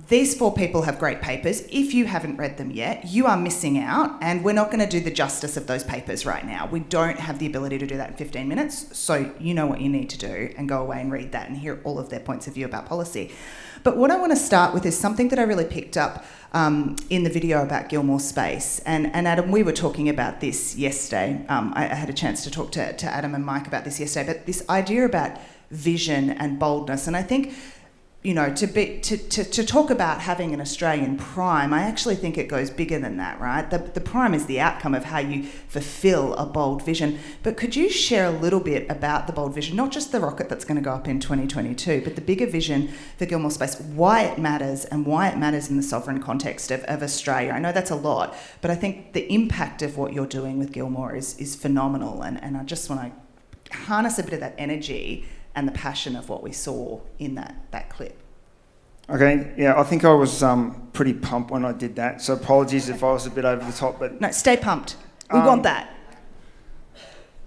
these 4 people have great papers. If you haven't read them yet, you are missing out, and we're not going to do the justice of those papers right now. We don't have the ability to do that in 15 minutes, so you know what you need to do and go away and read that and hear all of their points of view about policy. But what I want to start with is something that I really picked up in the video about Gilmour Space. And Adam, we were talking about this yesterday. I had a chance to talk to Adam and Mike about this yesterday, but this idea about vision and boldness. And I think, you know, to talk about having an Australian prime, I actually think it goes bigger than that, right? The prime is the outcome of how you fulfil a bold vision. But could you share a little bit about the bold vision, not just the rocket that's going to go up in 2022, but the bigger vision for Gilmour Space, why it matters and why it matters in the sovereign context of Australia? I know that's a lot, but I think the impact of what you're doing with Gilmour is phenomenal. And I just want to harness a bit of that energy and the passion of what we saw in that clip. Okay, yeah, I think I was pretty pumped when I did that, so apologies if I was a bit over the top, but... No, stay pumped. We want that.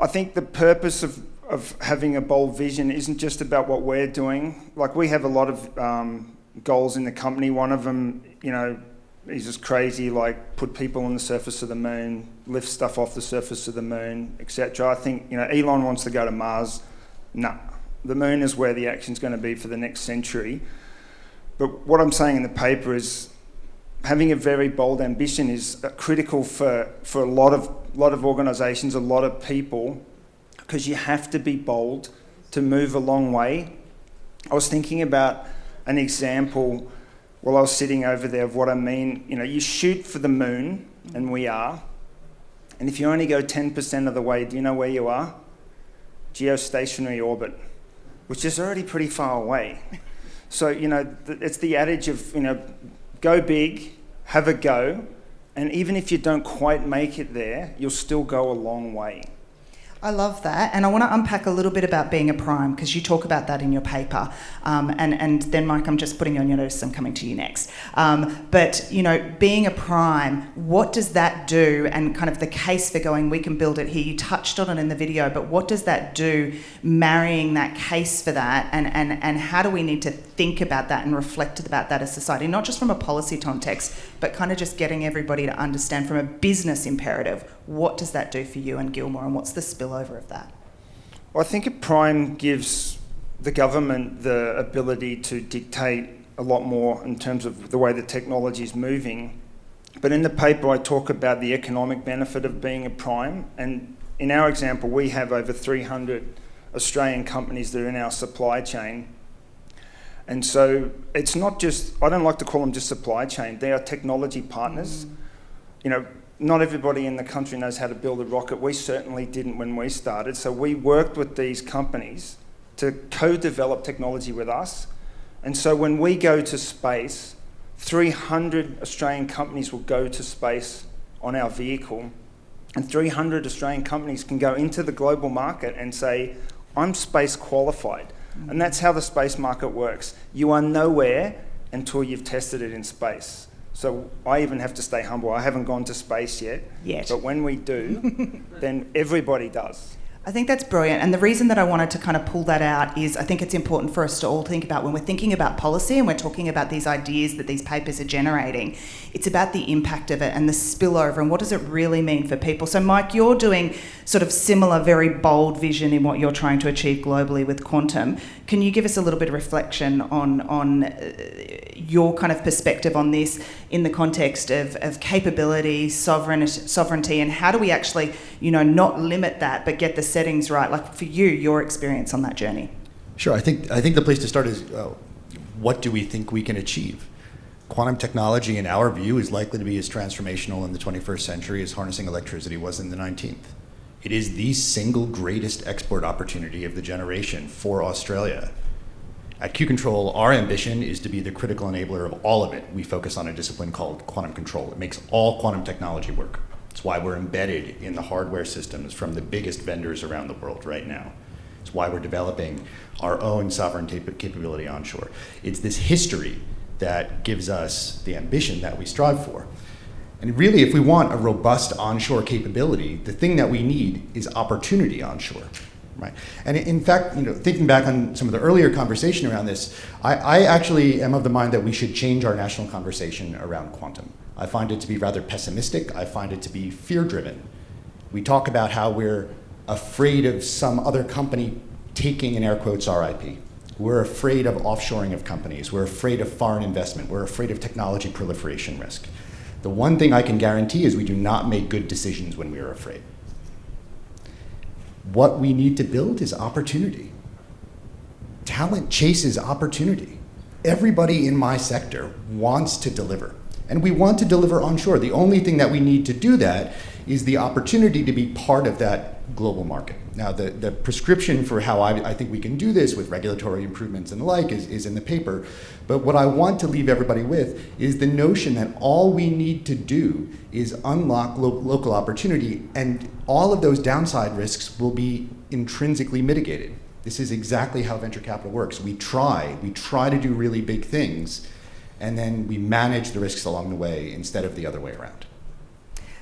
I think the purpose of having a bold vision isn't just about what we're doing. Like, we have a lot of goals in the company. One of them, you know, is just crazy, like put people on the surface of the moon, lift stuff off the surface of the moon, etc. I think, you know, Elon wants to go to Mars. No. The moon is where the action's going to be for the next century. But what I'm saying in the paper is having a very bold ambition is critical for a lot of organisations, a lot of people, because you have to be bold to move a long way. I was thinking about an example while I was sitting over there of what I mean. You know, you shoot for the moon, and we are. And if you only go 10% of the way, do you know where you are? Geostationary orbit, which is already pretty far away. So, you know, it's the adage of, you know, go big, have a go, and even if you don't quite make it there, you'll still go a long way. I love that, and I want to unpack a little bit about being a prime, because you talk about that in your paper, and then Mike, I'm just putting you on your notice, I'm coming to you next. But, you know, being a prime, what does that do, and kind of the case for going, we can build it here, you touched on it in the video, but what does that do, marrying that case for that, and how do we need to think about that and reflect about that as society, not just from a policy context, but kind of just getting everybody to understand from a business imperative, what does that do for you and Gilmour, and what's the spillover of that? Well, I think a prime gives the government the ability to dictate a lot more in terms of the way the technology is moving. But in the paper, I talk about the economic benefit of being a prime. And in our example, we have over 300 Australian companies that are in our supply chain. And so it's not just, I don't like to call them just supply chain, they are technology partners. You know, not everybody in the country knows how to build a rocket. We certainly didn't when we started. So we worked with these companies to co-develop technology with us. And so when we go to space, 300 Australian companies will go to space on our vehicle, and 300 Australian companies can go into the global market and say, I'm space qualified. And that's how the space market works. You are nowhere until you've tested it in space. So I even have to stay humble. I haven't gone to space yet. But when we do, then everybody does. I think that's brilliant. And the reason that I wanted to kind of pull that out is I think it's important for us to all think about when we're thinking about policy and we're talking about these ideas that these papers are generating, it's about the impact of it and the spillover and what does it really mean for people. So Mike, you're doing sort of similar, very bold vision in what you're trying to achieve globally with quantum. Can you give us a little bit of reflection on your kind of perspective on this in the context of capability, sovereignty, and how do we actually, you know, not limit that but get the settings right? Like for you, your experience on that journey. Sure. I think the place to start is what do we think we can achieve? Quantum technology, in our view, is likely to be as transformational in the 21st century as harnessing electricity was in the 19th. It is the single greatest export opportunity of the generation for Australia. At Q-CTRL, our ambition is to be the critical enabler of all of it. We focus on a discipline called quantum control. It makes all quantum technology work. It's why we're embedded in the hardware systems from the biggest vendors around the world right now. It's why we're developing our own sovereign capability onshore. It's this history that gives us the ambition that we strive for. And really, if we want a robust onshore capability, the thing that we need is opportunity onshore. Right. And in fact, thinking back on some of the earlier conversation around this, I actually am of the mind that we should change our national conversation around quantum. I find it to be rather pessimistic. I find it to be fear-driven. We talk about how we're afraid of some other company taking, in air quotes, our IP. We're afraid of offshoring of companies. We're afraid of foreign investment. We're afraid of technology proliferation risk. The one thing I can guarantee is we do not make good decisions when we are afraid. What we need to build is opportunity. Talent chases opportunity. Everybody in my sector wants to deliver. And we want to deliver onshore. The only thing that we need to do that is the opportunity to be part of that global market. Now, the prescription for how I think we can do this with regulatory improvements and the like is in the paper. But what I want to leave everybody with is the notion that all we need to do is unlock local opportunity, and all of those downside risks will be intrinsically mitigated. This is exactly how venture capital works. We try to do really big things, and then we manage the risks along the way instead of the other way around.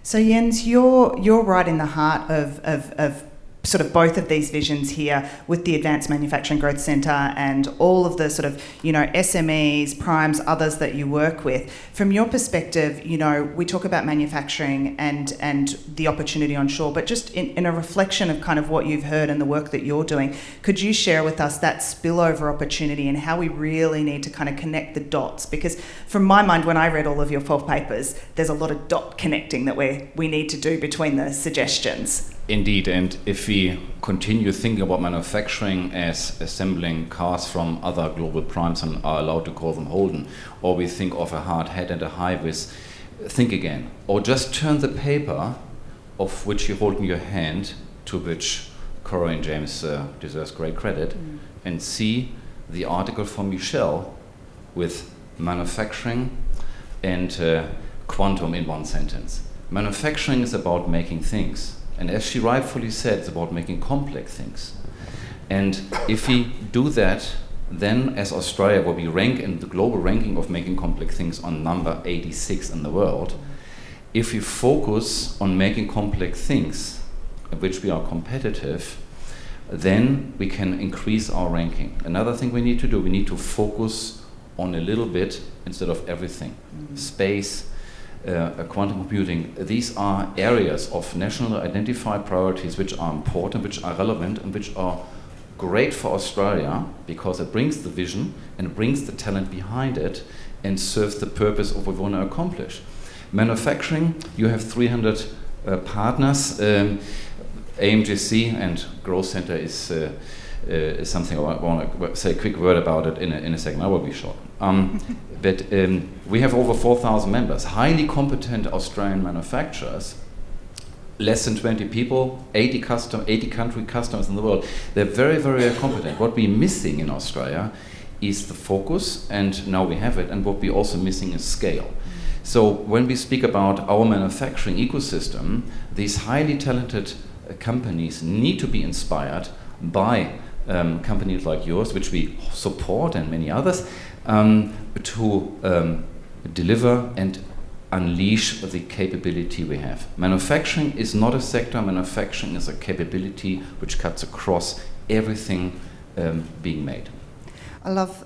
So Jens, you're right in the heart of sort of both of these visions here with the Advanced Manufacturing Growth Centre and all of the sort of, SMEs, primes, others that you work with. From your perspective, we talk about manufacturing and the opportunity onshore, but just in a reflection of kind of what you've heard and the work that you're doing, could you share with us that spillover opportunity and how we really need to kind of connect the dots? Because from my mind, when I read all of your 12 papers, there's a lot of dot connecting that we need to do between the suggestions. Indeed, and if we continue thinking about manufacturing as assembling cars from other global primes and are allowed to call them Holden, or we think of a hard hat and a high vis, think again. Or just turn the paper of which you hold in your hand, to which Cora and James deserves great credit, and see the article from Michelle with manufacturing and quantum in one sentence. Manufacturing is about making things. And as she rightfully said, it's about making complex things. And if we do that, then as Australia, where we rank in the global ranking of making complex things on number 86 in the world, if we focus on making complex things, in which we are competitive, then we can increase our ranking. Another thing we need to do, we need to focus on a little bit instead of everything. Space, quantum computing, these are areas of national identified priorities which are important, which are relevant, and which are great for Australia because it brings the vision and brings the talent behind it and serves the purpose of what we want to accomplish. Manufacturing, you have 300 partners. AMGC and Growth Center is something I want to say a quick word about it in a second. I will be short. But we have over 4,000 members, highly competent Australian manufacturers, less than 20 people, 80 country customers in the world. They're very, very competent. What we're missing in Australia is the focus, and now we have it, and what we're also missing is scale. So when we speak about our manufacturing ecosystem, these highly talented companies need to be inspired by companies like yours, which we support, and many others, to deliver and unleash the capability we have. Manufacturing is not a sector, manufacturing is a capability which cuts across everything being made. I love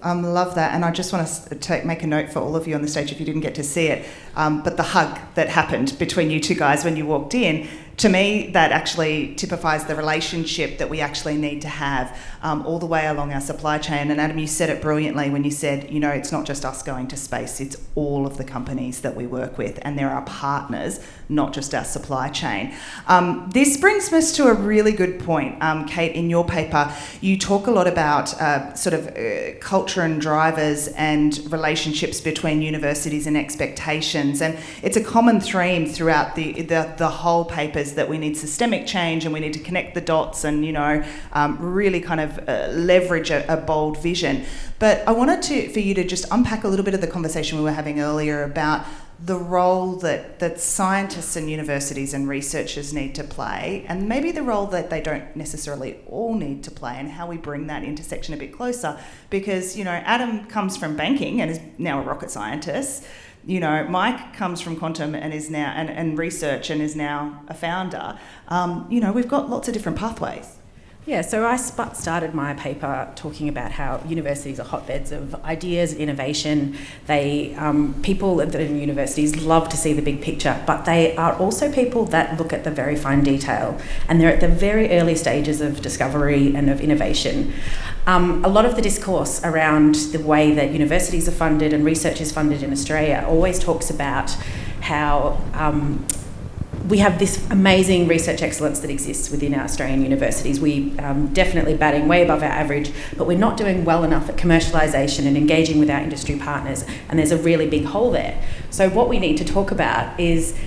that, and I just want to make a note for all of you on the stage if you didn't get to see it, but the hug that happened between you two guys when you walked in, to me, that actually typifies the relationship that we actually need to have all the way along our supply chain. And Adam, you said it brilliantly when you said, it's not just us going to space, it's all of the companies that we work with, and they're our partners, not just our supply chain. This brings us to a really good point. Kate, in your paper, you talk a lot about culture and drivers and relationships between universities and expectations. And it's a common theme throughout the whole papers that we need systemic change and we need to connect the dots and, really kind of leverage a bold vision. But I wanted for you to just unpack a little bit of the conversation we were having earlier about the role that scientists and universities and researchers need to play, and maybe the role that they don't necessarily all need to play, and how we bring that intersection a bit closer. Because, Adam comes from banking and is now a rocket scientist. Mike comes from quantum and is now and research and is now a founder. We've got lots of different pathways. Yeah, so I started my paper talking about how universities are hotbeds of ideas and innovation. People that are in universities love to see the big picture, but they are also people that look at the very fine detail, and they're at the very early stages of discovery and of innovation. A lot of the discourse around the way that universities are funded and research is funded in Australia always talks about how we have this amazing research excellence that exists within our Australian universities. We definitely batting way above our average, but we're not doing well enough at commercialisation and engaging with our industry partners, and there's a really big hole there. So what we need to talk about is,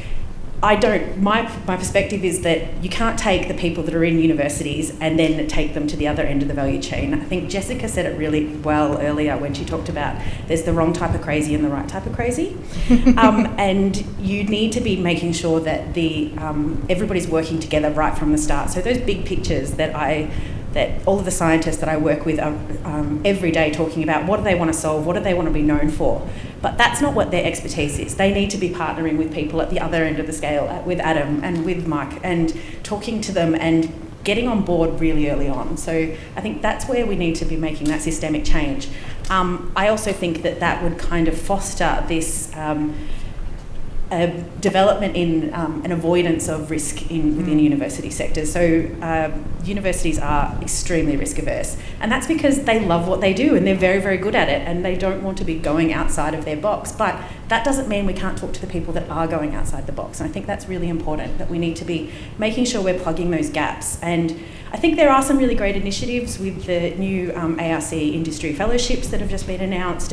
my perspective is that you can't take the people that are in universities and then take them to the other end of the value chain. I think Jessica said it really well earlier when she talked about there's the wrong type of crazy and the right type of crazy. And you need to be making sure that everybody's working together right from the start. So those big pictures that all of the scientists that I work with are every day talking about, what do they want to solve, what do they want to be known for? But that's not what their expertise is. They need to be partnering with people at the other end of the scale, with Adam and with Mike, and talking to them and getting on board really early on. So I think that's where we need to be making that systemic change. I also think that would kind of foster this development in an avoidance of risk within university sectors. So universities are extremely risk averse, and that's because they love what they do and they're very, very good at it, and they don't want to be going outside of their box. But that doesn't mean we can't talk to the people that are going outside the box, and I think that's really important, that we need to be making sure we're plugging those gaps. And I think there are some really great initiatives with the new ARC industry fellowships that have just been announced,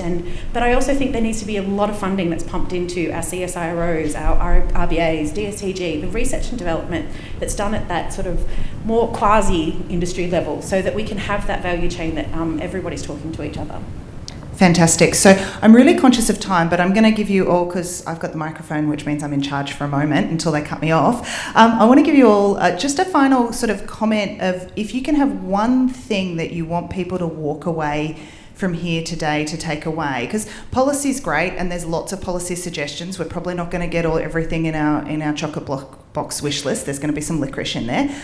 but I also think there needs to be a lot of funding that's pumped into our CSIROs, our RBAs, DSTG, the research and development that's done at that sort of more quasi-industry level, so that we can have that value chain that everybody's talking to each other. Fantastic. So I'm really conscious of time, but I'm going to give you all, because I've got the microphone, which means I'm in charge for a moment until they cut me off. I want to give you all just a final sort of comment of, if you can have one thing that you want people to walk away from here today to take away, because policy is great and there's lots of policy suggestions. We're probably not going to get everything in our chocolate box wish list. There's going to be some licorice in there.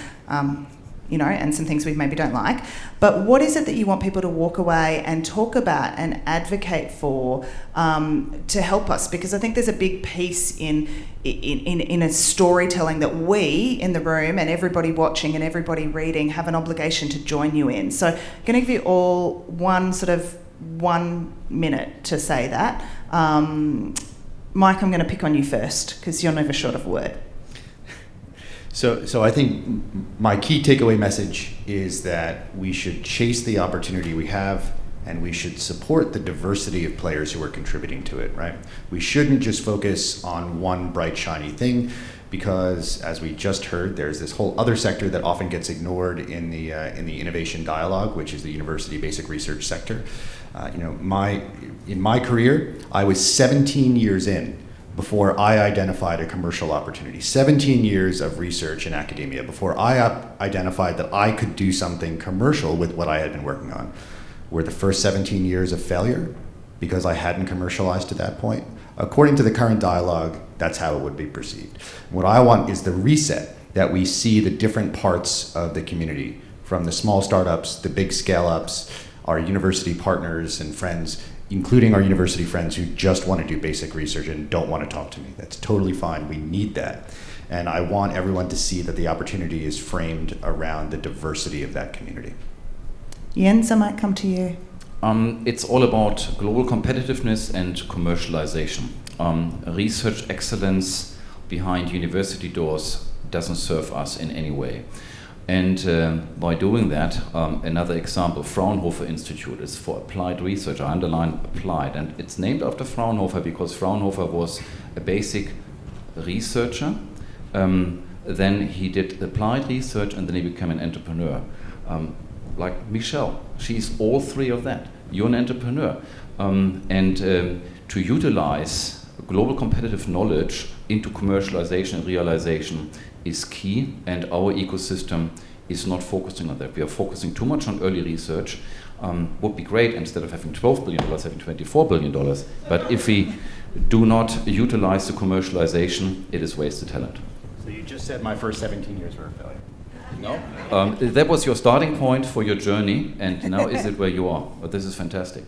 And some things we maybe don't like. But what is it that you want people to walk away and talk about and advocate for to help us? Because I think there's a big piece in a storytelling that we in the room and everybody watching and everybody reading have an obligation to join you in. So I'm going to give you all 1 minute to say that. Mike, I'm going to pick on you first because you're never short of a word. So I think my key takeaway message is that we should chase the opportunity we have, and we should support the diversity of players who are contributing to it, right? We shouldn't just focus on one bright, shiny thing, because as we just heard, there's this whole other sector that often gets ignored in the innovation dialogue, which is the university basic research sector. In my career, I was 17 years in before I identified a commercial opportunity. 17 years of research in academia before I identified that I could do something commercial with what I had been working on. Were the first 17 years of failure because I hadn't commercialized to that point? According to the current dialogue, that's how it would be perceived. What I want is the reset, that we see the different parts of the community, from the small startups, the big scale-ups, our university partners and friends, including our university friends who just want to do basic research and don't want to talk to me. That's totally fine. We need that. And I want everyone to see that the opportunity is framed around the diversity of that community. Jens, I might come to you. It's all about global competitiveness and commercialization. Research excellence behind university doors doesn't serve us in any way. And by doing that, another example, Fraunhofer Institute is for applied research. I underline applied, and it's named after Fraunhofer because Fraunhofer was a basic researcher. Then he did applied research, and then he became an entrepreneur. Like Michelle, she's all three of that. You're an entrepreneur. To utilize global competitive knowledge into commercialization and realization is key, and our ecosystem is not focusing on that. We are focusing too much on early research. Would be great, instead of having $12 billion, having $24 billion. But if we do not utilize the commercialization, it is wasted talent. So you just said my first 17 years were a failure. No? That was your starting point for your journey, and now is it where you are. But this is fantastic.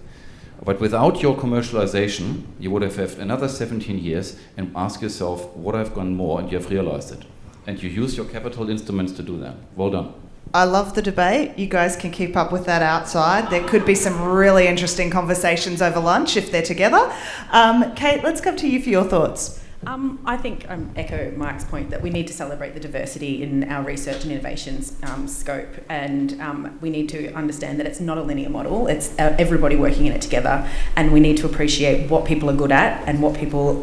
But without your commercialization, you would have had another 17 years and ask yourself, would I have gone more? And you have realized it. And you use your capital instruments to do that. Well done. I love the debate. You guys can keep up with that outside. There could be some really interesting conversations over lunch if they're together. Kate, let's come to you for your thoughts. I think I echo Mike's point that we need to celebrate the diversity in our research and innovations scope, and we need to understand that it's not a linear model. It's everybody working in it together, and we need to appreciate what people are good at and what people,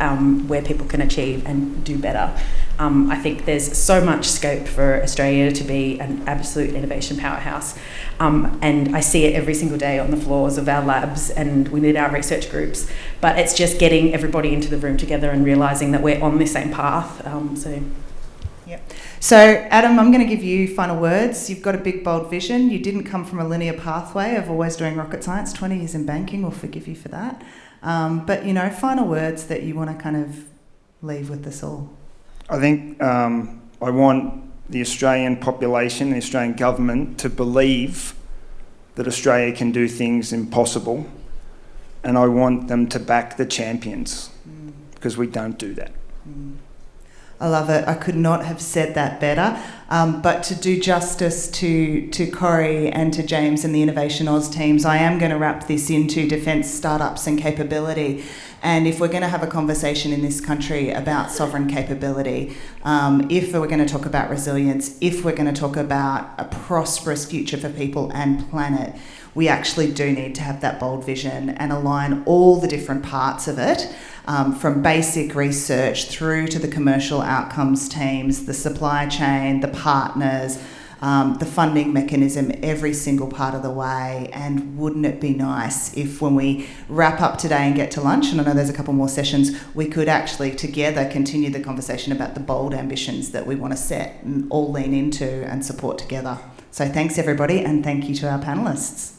where people can achieve and do better. I think there's so much scope for Australia to be an absolute innovation powerhouse, and I see it every single day on the floors of our labs, and we need our research groups, but it's just getting everybody into the room together and realising that we're on the same path. So, Adam, I'm going to give you final words. You've got a big, bold vision. You didn't come from a linear pathway of always doing rocket science. 20 years in banking, we'll forgive you for that. But, final words that you want to kind of leave with us all. I think I want the Australian population, the Australian government, to believe that Australia can do things impossible, and I want them to back the champions, because we don't do that. I love it. I could not have said that better. But to do justice to Corey and to James and the Innovation Oz teams, I am going to wrap this into defence startups and capability. And if we're going to have a conversation in this country about sovereign capability, if we're going to talk about resilience, if we're going to talk about a prosperous future for people and planet, we actually do need to have that bold vision and align all the different parts of it, from basic research through to the commercial outcomes teams, the supply chain, the partners, the funding mechanism, every single part of the way. And wouldn't it be nice if when we wrap up today and get to lunch, and I know there's a couple more sessions, we could actually together continue the conversation about the bold ambitions that we want to set and all lean into and support together. So thanks everybody, and thank you to our panellists.